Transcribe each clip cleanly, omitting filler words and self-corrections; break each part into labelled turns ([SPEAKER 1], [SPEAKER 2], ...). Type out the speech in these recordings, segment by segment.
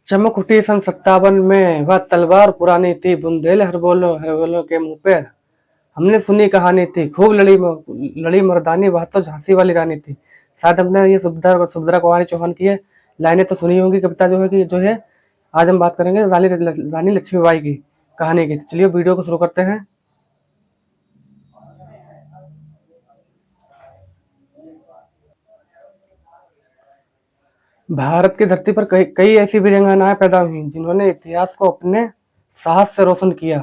[SPEAKER 1] चमक उठी सन 57 में, वह तलवार पुरानी थी, बुंदेल हर बोलो के मुंह पे। हमने सुनी कहानी थी, खूब लड़ी मर्दानी, वह तो झांसी वाली रानी थी। शायद हमने ये सुभद्रा सुभद्रा कुमारी चौहान की है लाइनें तो सुनी होंगी, कविता जो है। आज हम बात करेंगे रानी लक्ष्मीबाई की कहानी की। चलिए वीडियो को शुरू करते हैं। भारत की धरती पर कई कई ऐसी वीरांगनाएं पैदा हुई जिन्होंने इतिहास को अपने साहस से रोशन किया।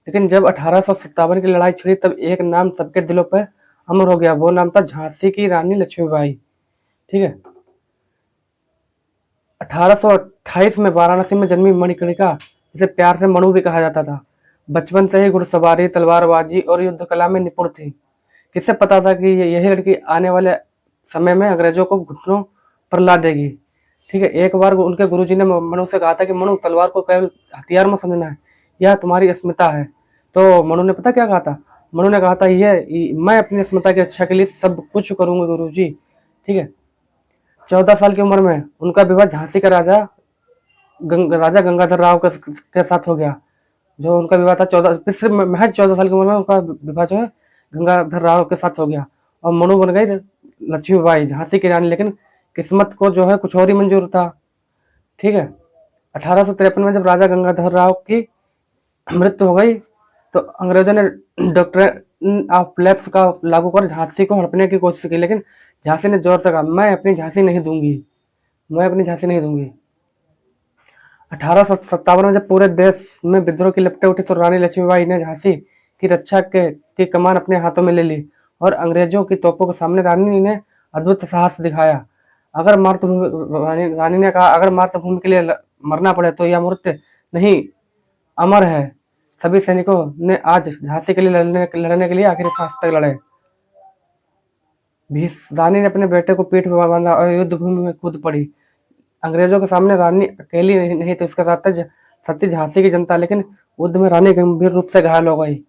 [SPEAKER 1] लेकिन जब 1857 की लड़ाई छिड़ी तब एक नाम सबके दिलों पर अमर हो गया। वो नाम था झांसी की रानी लक्ष्मीबाई। ठीक है। 1828 में वाराणसी में जन्मी मणिकर्णिका, जिसे प्यार से मणु भी कहा जाता था, बचपन से ही घुड़सवारी, तलवारबाजी और युद्ध कला में निपुण थी। किसे पता था कि यही लड़की आने वाले समय में अंग्रेजों को घुटनों पर ला देगी। ठीक है। एक बार उनके गुरुजी ने मनु से कहा था कि मनु, तलवार को केवल हथियार मत समझना है, यह तुम्हारी अस्मिता है। तो मनु ने पता क्या कहा था? मनु ने कहा था, मैं अपनी अस्मिता की रक्षा के लिए सब कुछ करूंगा गुरुजी। ठीक है। 14 साल की उम्र में उनका विवाह झांसी के राजा गंगाधर राव के साथ हो गया। जो उनका विवाह था 14 साल की उम्र में उनका विवाह जो है गंगाधर राव के साथ हो गया, और मनु बन गई लक्ष्मीबाई, झांसी की रानी। लेकिन किस्मत को जो है कुछ और ही मंजूर था। ठीक है। 1853 में जब राजा गंगाधर राव की मृत्यु हो गई तो अंग्रेजों ने डॉक्ट्रिन ऑफ लैप्स का लागू कर झांसी को हड़पने की कोशिश की। लेकिन झांसी ने जोर से कहा, मैं अपनी झांसी नहीं दूंगी, मैं अपनी झांसी नहीं दूंगी। 1857 में जब पूरे देश में विद्रोह की लपटें उठी तो रानी लक्ष्मीबाई ने झांसी की रक्षा की कमान अपने हाथों में ले ली, और अंग्रेजों की तोपों के सामने रानी ने अद्भुत साहस दिखाया। रानी ने कहा, अगर मातृभूमि के लिए मरना पड़े तो यह मृत्यु नहीं, अमर है। सभी सैनिकों ने आज झांसी के लिए लड़ने के लिए आखिरी सांस तक लड़े। रानी ने अपने बेटे को पीठ पर बांधा और युद्ध भूमि में कूद पड़ी। अंग्रेजों के सामने रानी अकेली नहीं थी, उसके साथ सती झांसी की जनता। लेकिन युद्ध में रानी गंभीर रूप से घायल हो गई।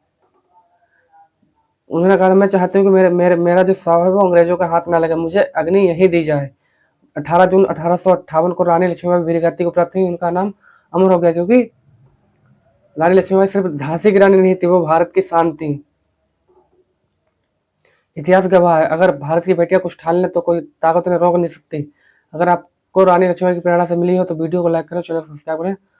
[SPEAKER 1] उन्होंने कहा, मैं चाहती हूँ कि मेरा जो शव है वो अंग्रेजों के हाथ ना लगे, मुझे अग्नि यहीं दी जाए। 18 जून 1858 को रानी लक्ष्मीबाई वीर गति को प्राप्त हुई। उनका नाम अमर हो गया, क्योंकि रानी लक्ष्मीबाई सिर्फ झांसी की रानी नहीं थी, वो भारत की शान थी। इतिहास गवाह है, अगर भारत की बेटियां कुछ ठान ले तो कोई ताकत उन्हें रोक नहीं सकती। अगर आपको रानी लक्ष्मीबाई की प्रेरणा से मिली हो तो वीडियो को लाइक करें, चैनल सब्सक्राइब करें।